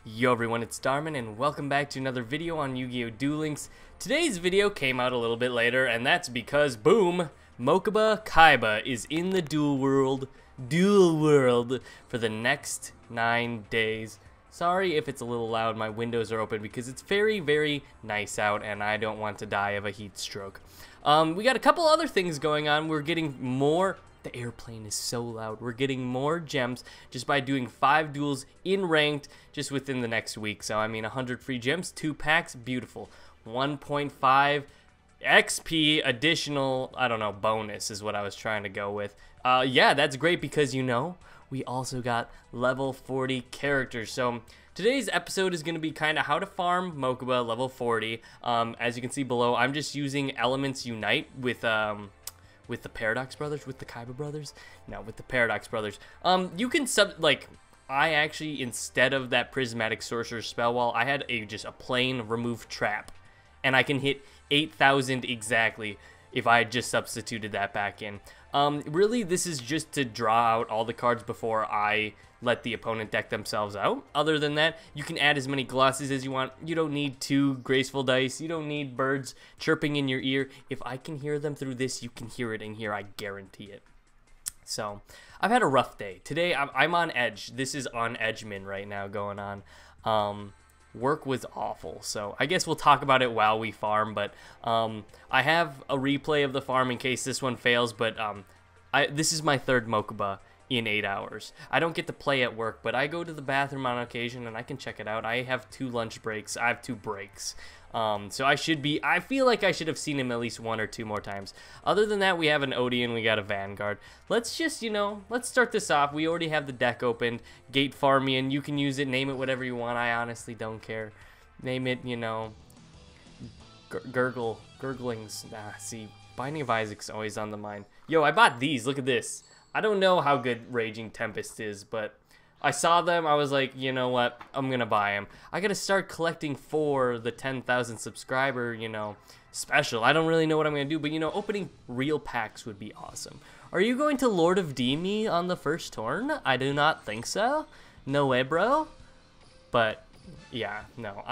Yo everyone, it's Darman and welcome back to another video on Yu-Gi-Oh! Duel Links. Today's video came out a little bit later and that's because, boom, Mokuba Kaiba is in the duel world for the next 9 days. Sorry if it's a little loud, my windows are open because it's very, very nice out and I don't want to die of a heat stroke. We got a couple other things going on. We're getting more... The airplane is so loud. We're getting more gems just by doing 5 duels in ranked just within the next week. So, I mean, 100 free gems, 2 packs, beautiful. 1.5 XP additional, I don't know, bonus is what I was trying to go with. Yeah, that's great because, you know, we also got level 40 characters. So, today's episode is going to be kind of how to farm Mokuba level 40. As you can see below, I'm just using Elements Unite with the Paradox Brothers, with the Kaiba Brothers? No, with the Paradox Brothers. You can I actually, instead of that Prismatic Sorcerer's spell wall, I had just a plain remove trap. And I can hit 8,000 exactly if I had just substituted that back in. Really, this is just to draw out all the cards before I let the opponent deck themselves out. Other than that, you can add as many glosses as you want. You don't need 2 graceful dice. You don't need birds chirping in your ear. If I can hear them through this, you can hear it in here. I guarantee it. So, I've had a rough day. Today, I'm on edge. This is on Edgeman right now going on. Work was awful, so I guess we'll talk about it while we farm, but I have a replay of the farm in case this one fails, but this is my 3rd Mokuba in 8 hours. I don't get to play at work, but I go to the bathroom on occasion and I can check it out. I have 2 lunch breaks. I have 2 breaks. So I feel like I should have seen him at least 1 or 2 more times. Other than that, we have an Odeon, we got a Vanguard. Let's just, let's start this off. We already have the deck opened. Gate Farmian, you can use it, name it whatever you want. I honestly don't care. Name it, Gurglings. See, Binding of Isaac's always on the mind. Yo, I bought these, look at this. I don't know how good Raging Tempest is, but I saw them, I was like, you know what, I'm gonna buy them. I gotta start collecting for the 10,000 subscriber, special. I don't really know what I'm gonna do, but, opening real packs would be awesome. Are you going to Lord of D me on the first turn? I do not think so. No way, bro. But, yeah, no.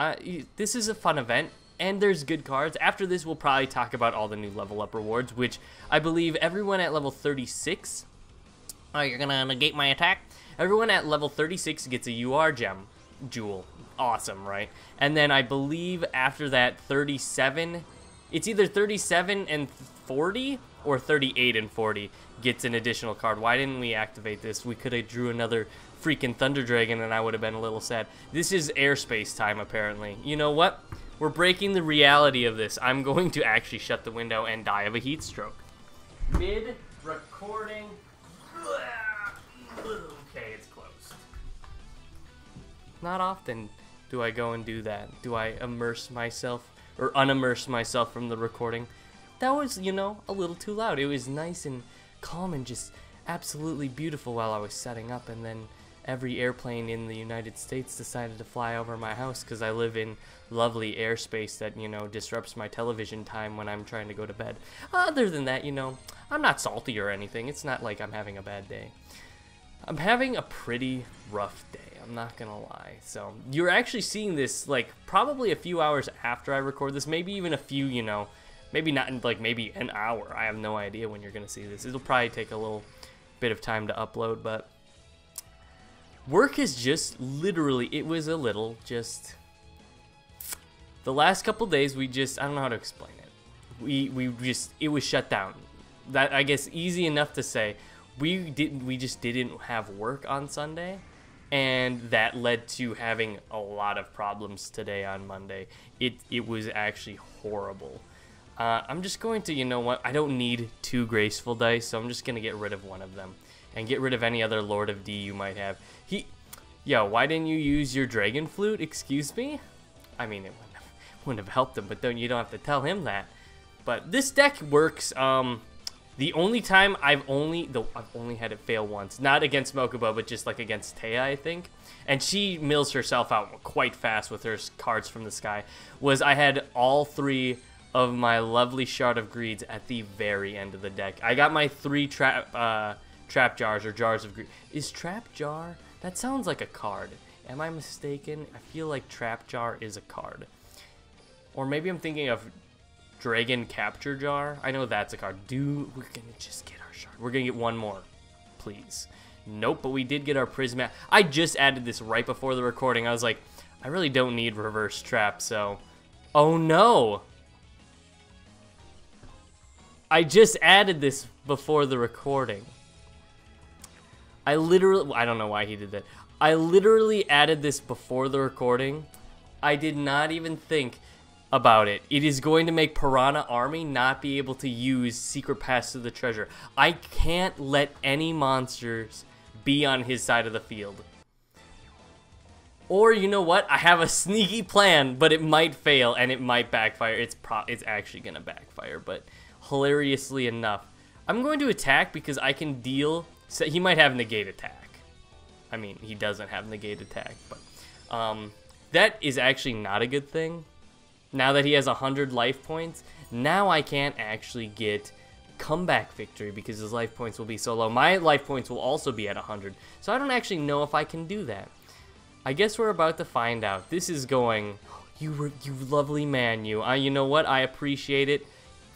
This is a fun event, and there's good cards. After this, we'll probably talk about all the new level up rewards, which I believe everyone at level 36... Oh, you're gonna negate my attack? Everyone at level 36 gets a UR gem jewel. Awesome, right? And then I believe after that 37, it's either 37 and 40 or 38 and 40 gets an additional card. Why didn't we activate this? We could have drew another freaking Thunder Dragon and I would have been a little sad. This is airspace time, apparently. You know what? We're breaking the reality of this. I'm going to actually shut the window and die of a heat stroke. Mid-recording... Okay, it's closed. Not often do I go and do that. Do I immerse myself or unimmerse myself from the recording? That was, a little too loud. It was nice and calm and just absolutely beautiful while I was setting up, and then every airplane in the United States decided to fly over my house because I live in lovely airspace that, disrupts my television time when I'm trying to go to bed. Other than that, I'm not salty or anything. It's not like I'm having a bad day. I'm having a pretty rough day, I'm not gonna lie. So, you're actually seeing this, probably a few hours after I record this. Maybe even a few, maybe not, maybe an hour. I have no idea when you're gonna see this. It'll probably take a little bit of time to upload, but... Work is just, literally, it was a little, just... The last couple days, I don't know how to explain it. It was shut down. That, I guess, easy enough to say. We just didn't have work on Sunday, and that led to having a lot of problems today on Monday. It was actually horrible. I'm just going to, you know what, I don't need 2 graceful dice, so I'm just going to get rid of one of them, and get rid of any other Lord of D you might have. Yo, why didn't you use your Dragon Flute? Excuse me? I mean, it wouldn't have helped him, but you don't have to tell him that. But this deck works, the only time I've only had it fail once, not against Mokuba, but just against Taya, I think, and she mills herself out quite fast with her cards from the sky, was I had all 3 of my lovely Shard of Greeds at the very end of the deck. I got my 3 trap jars or jars of greed. Is trap jar? That sounds like a card. Am I mistaken? I feel like Trap Jar is a card. Or maybe I'm thinking of Dragon Capture Jar. I know that's a card. We're gonna just get our shard. We're gonna get one more, please. Nope, but we did get our Prismatic. I just added this right before the recording. I was like, I really don't need Reverse Trap, so... Oh no! I just added this before the recording. I don't know why he did that. I literally added this before the recording. I did not even think about it. It is going to make Piranha Army not be able to use Secret Pass to the Treasure. I can't let any monsters be on his side of the field. Or, you know what? I have a sneaky plan, but it might fail and it might backfire. It's actually gonna backfire, but hilariously enough, I'm going to attack because I can deal. So he might have negate attack. I mean, he doesn't have negate attack, but that is actually not a good thing. Now that he has 100 life points, now I can't actually get comeback victory because his life points will be so low. My life points will also be at 100, so I don't actually know if I can do that. I guess we're about to find out. This is going, you lovely man, you. You know what? I appreciate it.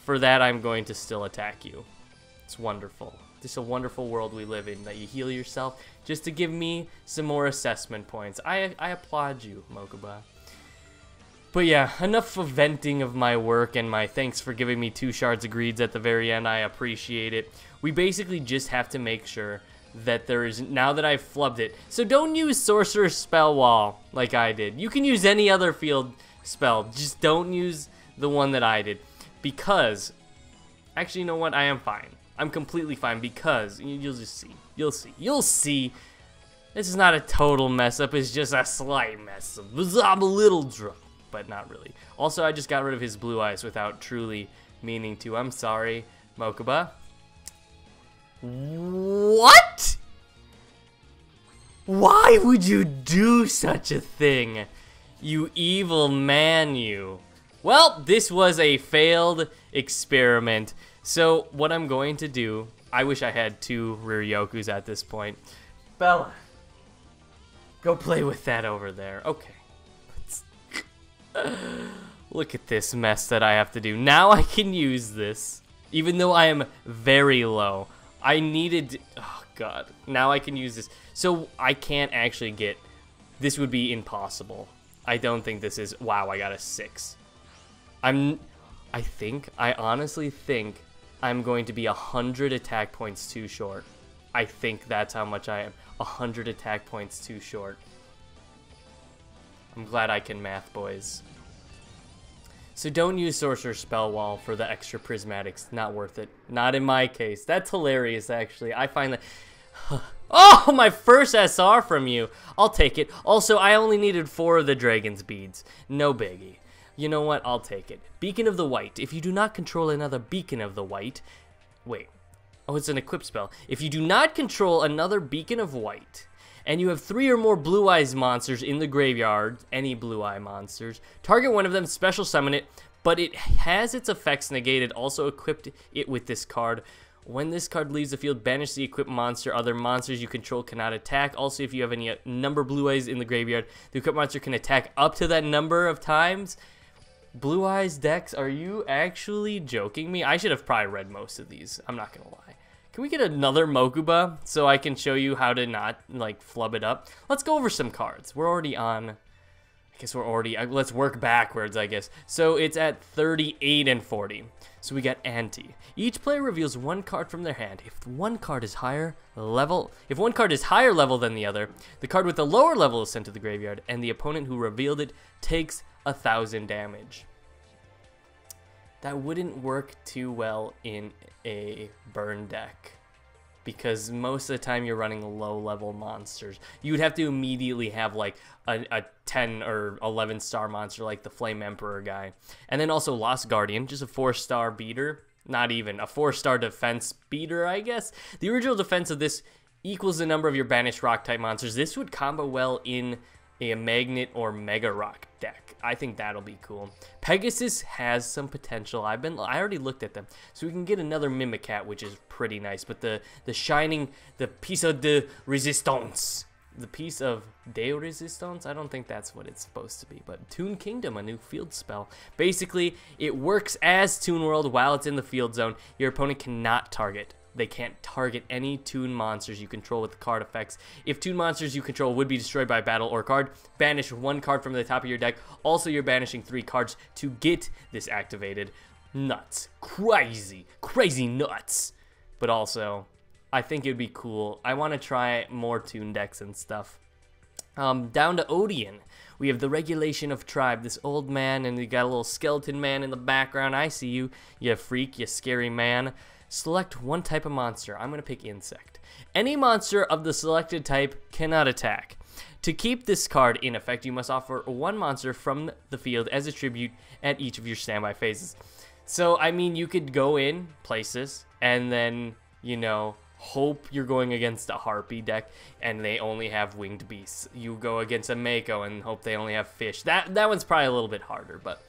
For that, I'm going to still attack you. It's wonderful. It's a wonderful world we live in, that you heal yourself just to give me some more assessment points. I applaud you, Mokuba. But yeah, enough of venting of my work and my thanks for giving me 2 shards of greeds at the very end. I appreciate it. We basically just have to make sure that there is, now that I've flubbed it. So don't use Sorcerer's Spell Wall like I did. You can use any other field spell. Just don't use the one that I did. Because, actually, you know what? I am fine. I'm completely fine because, you'll just see. You'll see. This is not a total mess up. It's just a slight mess up. I'm a little drunk, but not really. Also, I just got rid of his blue eyes without truly meaning to. I'm sorry, Mokuba. What? Why would you do such a thing? You evil man, you. Well, this was a failed experiment. So what I'm going to do, I wish I had 2 Riryokus at this point. Bella, go play with that over there. Okay. Look at this mess that I have to do. Now I can use this, even though I am very low. I needed, oh god, now I can use this. So I can't actually get, this would be impossible. I don't think this is, wow, I got a 6. I honestly think I'm going to be 100 attack points too short. I think that's how much I am. 100 attack points too short. I'm glad I can math, boys. So don't use Sorcerer's Spell Wall for the extra prismatics. Not worth it. Not in my case. That's hilarious, actually. I find that... Oh, my first SR from you. I'll take it. Also, I only needed 4 of the Dragon's Beads. No biggie. You know what? I'll take it. Beacon of the White. If you do not control another Beacon of the White... Wait. Oh, it's an equip spell. If you do not control another Beacon of White... and you have 3 or more Blue Eyes monsters in the graveyard, any Blue Eye monsters, target one of them, special summon it, but it has its effects negated. Also equipped it with this card. When this card leaves the field, banish the equipped monster. Other monsters you control cannot attack. Also, if you have any number Blue Eyes in the graveyard, the equipped monster can attack up to that number of times. Blue Eyes decks, are you actually joking me? I should have probably read most of these. I'm not gonna lie. Can we get another Mokuba so I can show you how to not, like, flub it up? Let's go over some cards. We're already on, I guess we're already, let's work backwards, I guess. So it's at 38 and 40. So we got Ante. Each player reveals 1 card from their hand. If one card is higher level than the other, the card with the lower level is sent to the graveyard, and the opponent who revealed it takes 1,000 damage. That wouldn't work too well in a burn deck because most of the time you're running low level monsters. You would have to immediately have like a 10 or 11 star monster like the Flame Emperor guy. And then also Lost Guardian, just a 4-star beater. Not even, a 4-star defense beater, I guess. The original defense of this equals the number of your banished rock type monsters. This would combo well in a Magnet or Mega Rock deck. I think that'll be cool. Pegasus has some potential. I already looked at them. So we can get another Mimicat, which is pretty nice. But the piece de resistance the piece of Deo Resistance. I don't think that's what it's supposed to be, but Toon Kingdom, a new field spell. Basically, it works as Toon World while it's in the field zone. Your opponent cannot target. They can't target any Toon monsters you control with the card effects. If Toon monsters you control would be destroyed by battle or card, banish 1 card from the top of your deck. Also, you're banishing 3 cards to get this activated. Nuts. Crazy. Crazy nuts. But also, I think it would be cool. I want to try more Toon decks and stuff. Down to Odeon. We have the Regulation of Tribe, this old man, and you got a little skeleton man in the background. I see you, you freak, you scary man. Select 1 type of monster. I'm going to pick Insect. Any monster of the selected type cannot attack. To keep this card in effect, you must offer 1 monster from the field as a tribute at each of your standby phases. So, I mean, you could go in, place this, and then, you know, hope you're going against a Harpy deck and they only have winged beasts. You go against a Mako and hope they only have fish. That one's probably a little bit harder, but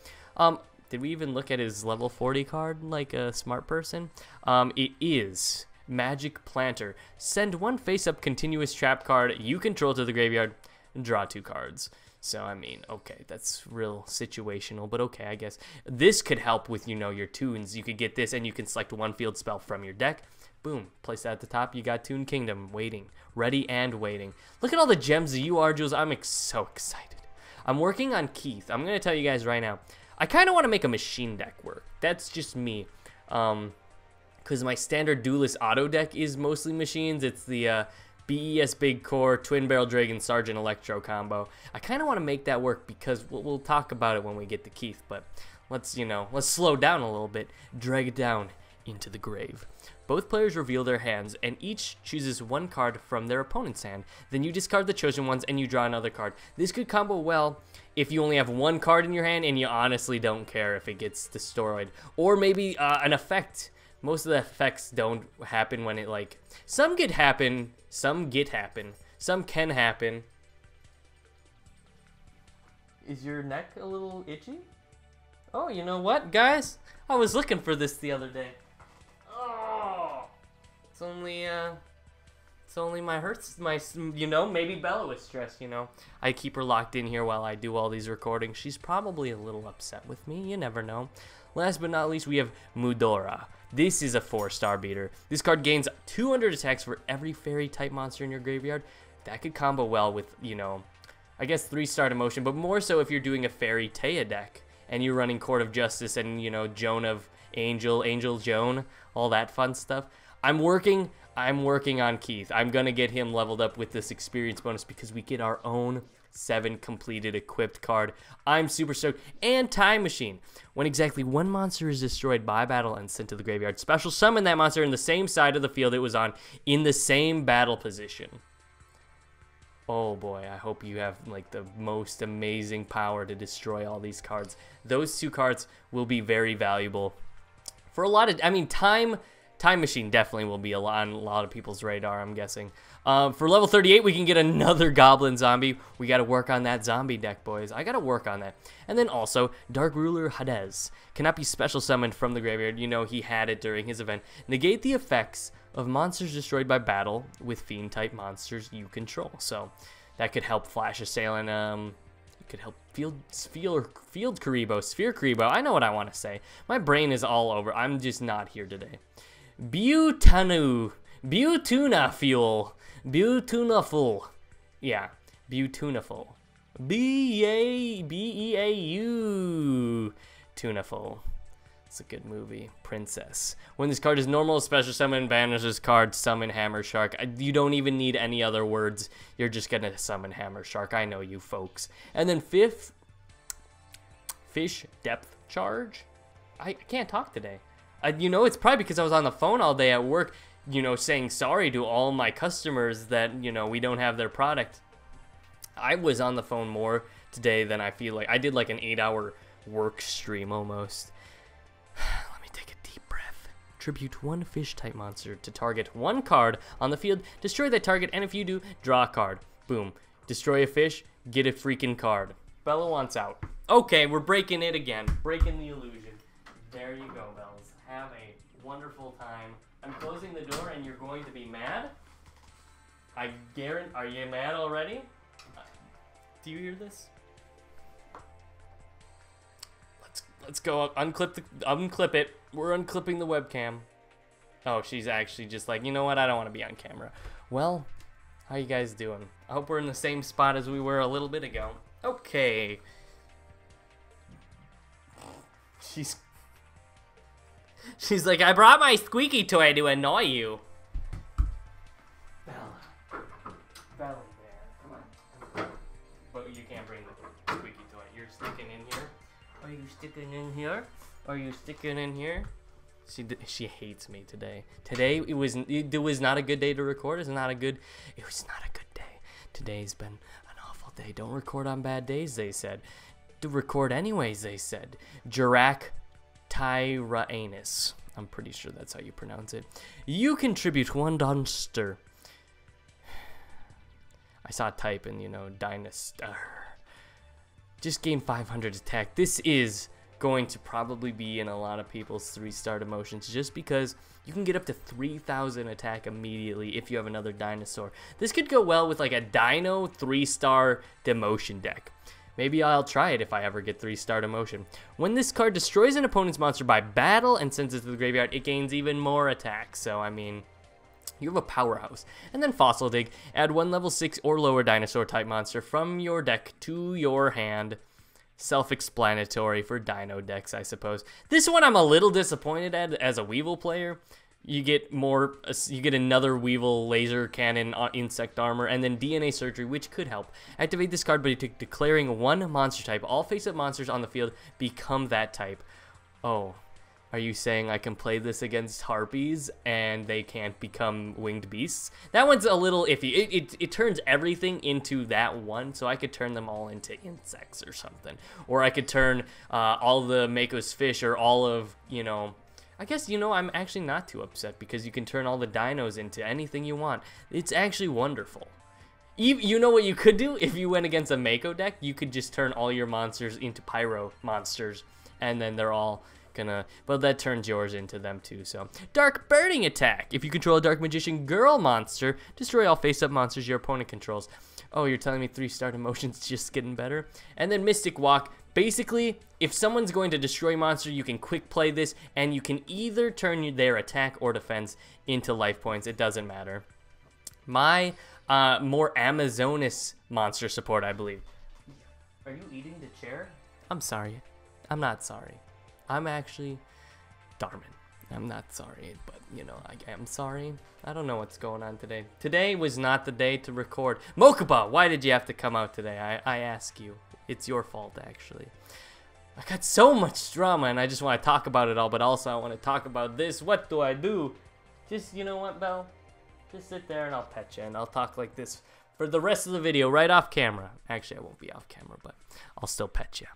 did we even look at his level 40 card like a smart person? It is Magic Planter. Send 1 face-up continuous trap card you control to the graveyard and draw 2 cards. So, I mean, okay, that's real situational, but okay, I guess. This could help with, you know, your Toons. You could get this and you can select 1 field spell from your deck. Boom, place that at the top. You got Toon Kingdom waiting, ready and waiting. Look at all the gems that you are, Jules. I'm so excited. I'm working on Keith. I'm going to tell you guys right now. I kind of want to make a machine deck work. That's just me. Because my standard Duelist auto deck is mostly machines. It's the BES Big Core, Twin Barrel Dragon, Sergeant Electro combo. I kind of want to make that work because we'll talk about it when we get to Keith. But let's, you know, let's slow down a little bit. Drag it down into the grave. Both players reveal their hands, and each chooses 1 card from their opponent's hand. Then you discard the chosen ones, and you draw another card. This could combo well if you only have 1 card in your hand, and you honestly don't care if it gets destroyed. Or maybe an effect. Most of the effects don't happen when it, like... Some can happen, some can happen. Is your neck a little itchy? Oh, you know what, guys? I was looking for this the other day. It's only my you know, maybe Bella was stressed, you know. I keep her locked in here while I do all these recordings. She's probably a little upset with me, you never know. Last but not least, we have Mudora. This is a 4-star beater. This card gains 200 attacks for every fairy type monster in your graveyard. That could combo well with, you know, I guess 3-star emotion, but more so if you're doing a fairy Taya deck and you're running Court of Justice and, you know, Joan of Angel Joan, all that fun stuff. I'm working on Keith. I'm gonna get him leveled up with this experience bonus because we get our own 7 completed equipped card. I'm super stoked. And Time Machine. When exactly 1 monster is destroyed by battle and sent to the graveyard, special summon that monster in the same side of the field it was on in the same battle position. Oh boy, I hope you have like the most amazing power to destroy all these cards. Those 2 cards will be very valuable for a lot of, I mean, Time Machine definitely will be on a lot of people's radar, I'm guessing. For level 38, we can get another Goblin Zombie. We got to work on that zombie deck, boys. I got to work on that. And then also, Dark Ruler Hades cannot be special summoned from the graveyard. You know, he had it during his event. Negate the effects of monsters destroyed by battle with Fiend-type monsters you control. So, that could help Flash Assailant, it could help Field Karibo, Sphere Karibo. I know what I want to say. My brain is all over. I'm just not here today. Butanaful. Yeah, Butanaful. B-A-B-E-A-U. Tunaful. It's a good movie. Princess. When this card is normal, special summon, banish this card, summon Hammer Shark. You don't even need any other words. You're just gonna summon Hammer Shark. I know you folks. And then Fish Depth Charge. I can't talk today. You know, it's probably because I was on the phone all day at work, you know, saying sorry to all my customers that, you know, we don't have their product. I was on the phone more today than I feel like. I did like an 8-hour work stream almost. Let me take a deep breath. Tribute 1 fish-type monster to target 1 card on the field. Destroy that target, and if you do, draw a card. Boom. Destroy a fish, get a freaking card. Bella wants out. Okay, we're breaking it again. Breaking the illusion. There you go, Bells. Have a wonderful time. I'm closing the door and you're going to be mad? I guarantee. Are you mad already? Do you hear this? Let's go up. Unclip it. We're unclipping the webcam. Oh, she's actually just like, you know what? I don't want to be on camera. Well, how you guys doing? I hope we're in the same spot as we were a little bit ago. Okay. She's like, I brought my squeaky toy to annoy you. Bella. Bella, man. Come on. But you can't bring the squeaky toy. You're sticking in here. Are you sticking in here? Are you sticking in here? She hates me today. Today it was not a good day to record. It was not a good day. Today's been an awful day. Don't record on bad days, they said. To record anyways, they said. Jirac Tyranus. I'm pretty sure that's how you pronounce it. You contribute $1. I saw type and, you know, Dynastar. Just gain 500 attack. This is going to probably be in a lot of people's 3-star demotions just because you can get up to 3,000 attack immediately if you have another dinosaur. This could go well with like a Dino 3-star demotion deck. Maybe I'll try it if I ever get 3-star demotion. When this card destroys an opponent's monster by battle and sends it to the graveyard, it gains even more attack. So, I mean, you have a powerhouse. And then Fossil Dig. Add 1 level 6 or lower dinosaur type monster from your deck to your hand. Self-explanatory for dino decks, I suppose. This one I'm a little disappointed at as a Weevil player. You get another Weevil laser cannon insect armor, and then DNA surgery, which could help. Activate this card by declaring 1 monster type. All face-up monsters on the field become that type. Oh, are you saying I can play this against Harpies and they can't become winged beasts? That one's a little iffy. It turns everything into that one, so I could turn them all into insects or something. Or I could turn all the Mako's fish or all of, you know... I guess, you know, I'm actually not too upset because you can turn all the dinos into anything you want. It's actually wonderful. You know what you could do? If you went against a Mako deck, you could just turn all your monsters into Pyro monsters, and then they're all gonna... Well, that turns yours into them too, so... Dark Burning Attack! If you control a Dark Magician Girl monster, destroy all face-up monsters your opponent controls. Oh, you're telling me 3-star demotion's just getting better? And then Mystic Walk. Basically, if someone's going to destroy monster, you can quick play this, and you can either turn their attack or defense into life points. It doesn't matter. My more Amazonas monster support, I believe. Are you eating the chair? I'm sorry. I'm not sorry. I'm actually Darman. I'm not sorry, but, you know, I am sorry. I don't know what's going on today. Today was not the day to record. Mokuba, why did you have to come out today? I ask you. It's your fault, actually. I got so much drama, and I just want to talk about it all, but also I want to talk about this. What do I do? Just, you know what, Belle? Just sit there, and I'll pet you, and I'll talk like this for the rest of the video, right off camera. Actually, I won't be off camera, but I'll still pet you.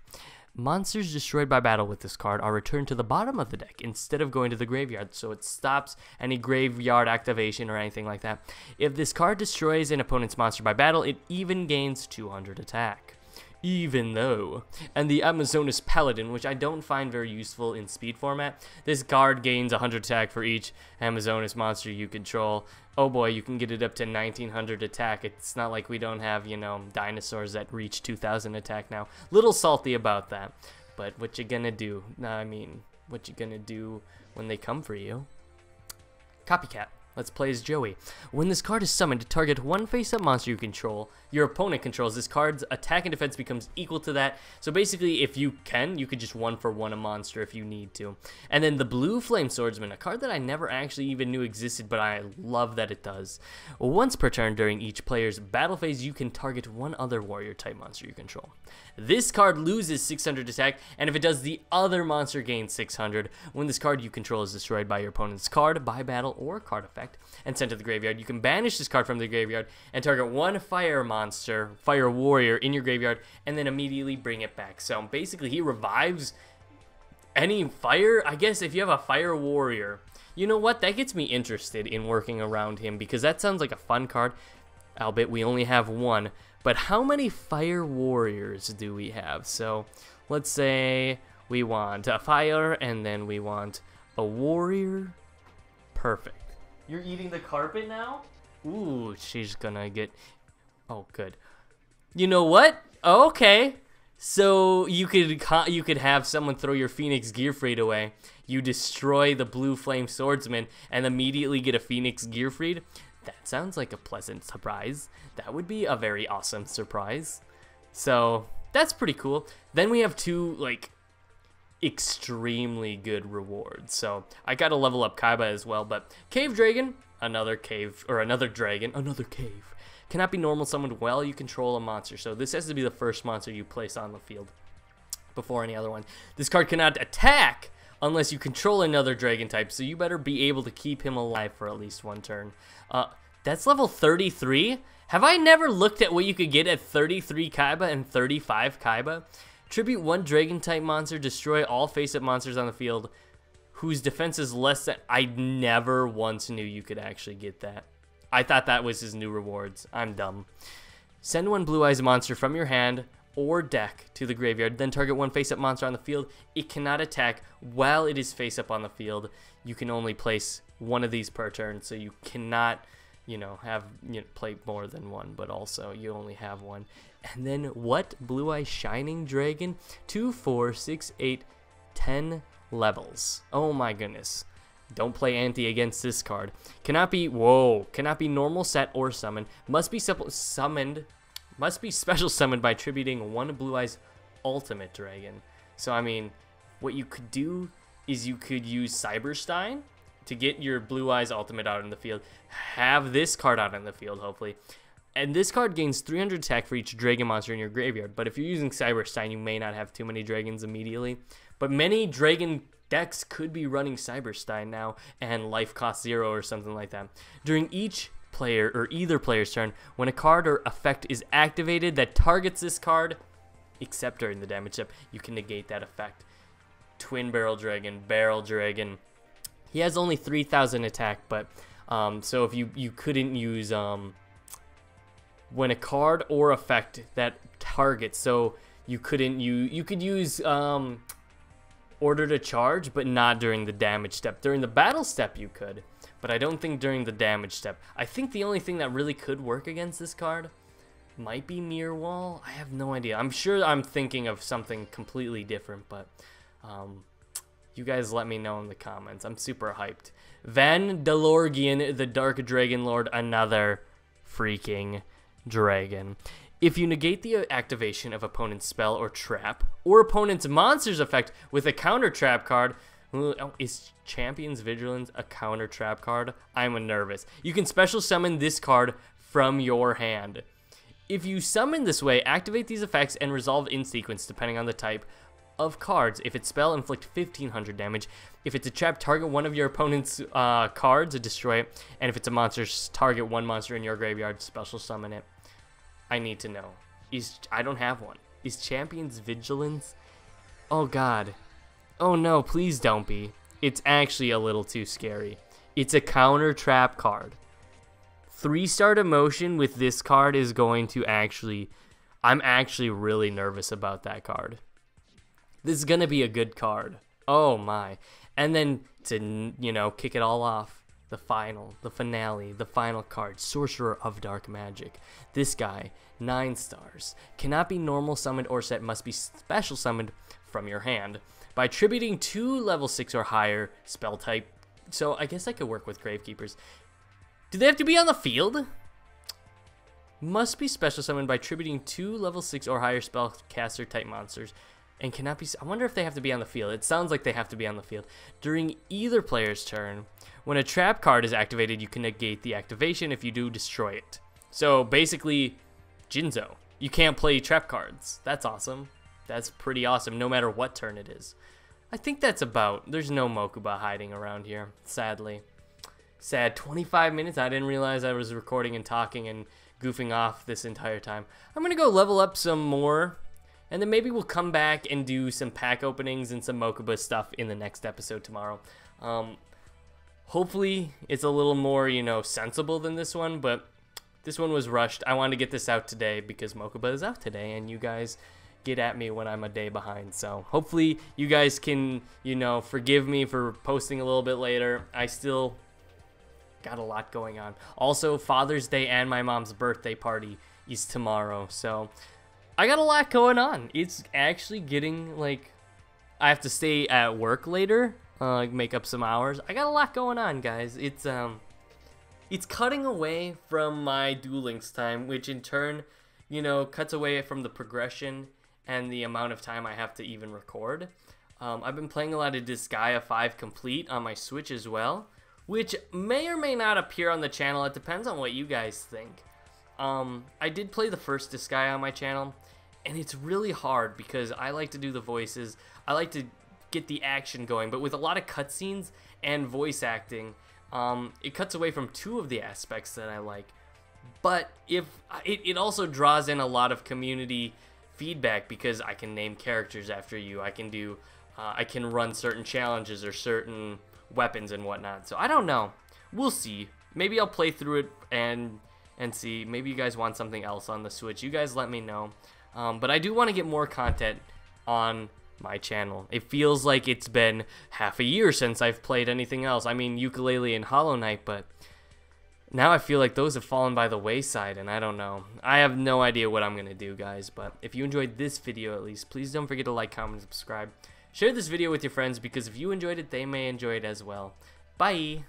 Monsters destroyed by battle with this card are returned to the bottom of the deck instead of going to the graveyard, so it stops any graveyard activation or anything like that. If this card destroys an opponent's monster by battle, it even gains 200 attack. Even though. And the Amazonas Paladin, which I don't find very useful in speed format. This card gains 100 attack for each Amazonas monster you control. Oh boy, you can get it up to 1900 attack. It's not like we don't have, you know, dinosaurs that reach 2000 attack now. Little salty about that. But what you gonna do? I mean, what you gonna do when they come for you? Copycat. Let's play as Joey. When this card is summoned, target 1 face-up monster you control. Your opponent controls. This card's attack and defense becomes equal to that. So basically, if you can, you could just 1-for-1 a monster if you need to. And then the Blue Flame Swordsman, a card that I never actually even knew existed, but I love that it does. Once per turn during each player's battle phase, you can target 1 other warrior-type monster you control. This card loses 600 attack, and if it does, the other monster gains 600. When this card you control is destroyed by your opponent's card, by battle, or card effect, and sent to the graveyard, you can banish this card from the graveyard and target 1 fire monster, fire warrior, in your graveyard, and then immediately bring it back. So basically, he revives any fire. I guess if you have a fire warrior, you know what? That gets me interested in working around him because that sounds like a fun card. Albeit we only have 1. But how many fire warriors do we have? So let's say we want a fire and then we want a warrior. Perfect. You're eating the carpet now? Ooh, she's gonna get... Oh, good. You know what? Okay. So you could have someone throw your Phoenix Gearfried away. You destroy the blue flame swordsman and immediately get a Phoenix Gearfried. That sounds like a pleasant surprise. That would be a very awesome surprise. So that's pretty cool. Then we have two like extremely good rewards. So I gotta level up Kaiba as well, but Cave Dragon, another cave, or another dragon, another cave, cannot be normal summoned while you control a monster. So this has to be the first monster you place on the field before any other one. This card cannot attack unless you control another dragon type, so you better be able to keep him alive for at least one turn. That's level 33? Have I never looked at what you could get at 33 Kaiba and 35 Kaiba? Tribute one dragon type monster, destroy all face-up monsters on the field whose defense is less than... I never once knew you could actually get that. I thought that was his new rewards. I'm dumb. Send one Blue Eyes monster from your hand or deck to the graveyard, then target one face-up monster on the field. It cannot attack while it is face-up on the field. You can only place one of these per turn, so you cannot, play more than one, but also you only have one. And then what? Blue Eye Shining Dragon? 2, 4, 6, 8, 10 levels. Oh my goodness. Don't play anti against this card. Cannot be normal set or summon. Must be special summoned by attributing one Blue Eyes Ultimate Dragon. So I mean, what you could do is you could use Cyberstein to get your Blue Eyes Ultimate out in the field. Have this card out in the field, hopefully. And this card gains 300 attack for each dragon monster in your graveyard. But if you're using Cyberstein, you may not have too many dragons immediately. But many dragon decks could be running Cyberstein now, and life cost 0 or something like that. During each player or either player's turn, when a card or effect is activated that targets this card, except during the damage step, you can negate that effect. Twin Barrel Dragon. He has only 3,000 attack, but so if you couldn't use when a card or effect that targets, so you could use Order to Charge, but not during the damage step. During the battle step you could, but I don't think during the damage step. I think the only thing that really could work against this card might be Mirror Wall. I have no idea. I'm sure I'm thinking of something completely different, but you guys let me know in the comments. I'm super hyped. Van Delorgian, the Dark Dragon Lord, another freaking dragon. If you negate the activation of opponent's spell or trap, or opponent's monster's effect with a counter trap card, is Champion's Vigilance a counter trap card? I'm nervous. You can special summon this card from your hand. If you summon this way, activate these effects and resolve in sequence depending on the type of cards. If its spell, inflict 1,500 damage. If it's a trap, target one of your opponent's cards to destroy it. And if it's a monster, target one monster in your graveyard, special summon it. I need to know. I don't have one. Is Champion's Vigilance? Oh god. Oh no, please don't be. It's actually a little too scary. It's a counter trap card. 3-star emotion with this card is going to I'm actually really nervous about that card. This is gonna be a good card. Oh my. And then to, kick it all off, the finale, the final card, Sorcerer of Dark Magic. This guy, 9 stars. Cannot be normal summoned or set, must be special summoned from your hand. By attributing 2 level 6 or higher spell type. So I guess I could work with Gravekeepers. Do they have to be on the field? Must be special summoned by attributing 2 level 6 or higher spellcaster type monsters. And cannot be... I wonder if they have to be on the field. It sounds like they have to be on the field. During either player's turn, when a trap card is activated, you can negate the activation. If you do, destroy it. So basically, Jinzo. You can't play trap cards. That's awesome. That's pretty awesome, no matter what turn it is. I think that's about... There's no Mokuba hiding around here, sadly. Sad. 25 minutes. I didn't realize I was recording and talking and goofing off this entire time. I'm going to go level up some more. And then maybe we'll come back and do some pack openings and some Mokuba stuff in the next episode tomorrow. Hopefully it's a little more, sensible than this one, but this one was rushed. I wanted to get this out today because Mokuba is out today, and you guys get at me when I'm a day behind. So hopefully you guys can, forgive me for posting a little bit later. I still got a lot going on. Also, Father's Day and my mom's birthday party is tomorrow, so I got a lot going on. It's actually getting, like, I have to stay at work later, make up some hours. I got a lot going on, guys. It's cutting away from my Duel Links time, which in turn, you know, cuts away from the progression and the amount of time I have to even record. I've been playing a lot of Gacha 5 Complete on my Switch as well, which may or may not appear on the channel. It depends on what you guys think. I did play the first Gacha on my channel, and it's really hard because I like to do the voices. I like to get the action going, but with a lot of cutscenes and voice acting, it cuts away from two of the aspects that I like. But if it also draws in a lot of community feedback because I can name characters after you. I can do I can run certain challenges or certain weapons and whatnot. So I don't know. We'll see. Maybe I'll play through it and see. Maybe you guys want something else on the Switch. You guys let me know. But I do want to get more content on my channel. It feels like it's been half a year since I've played anything else. I mean, Ukulele and Hollow Knight, but now I feel like those have fallen by the wayside, and I don't know. I have no idea what I'm going to do, guys, but if you enjoyed this video at least, please don't forget to like, comment, and subscribe. Share this video with your friends because if you enjoyed it, they may enjoy it as well. Bye!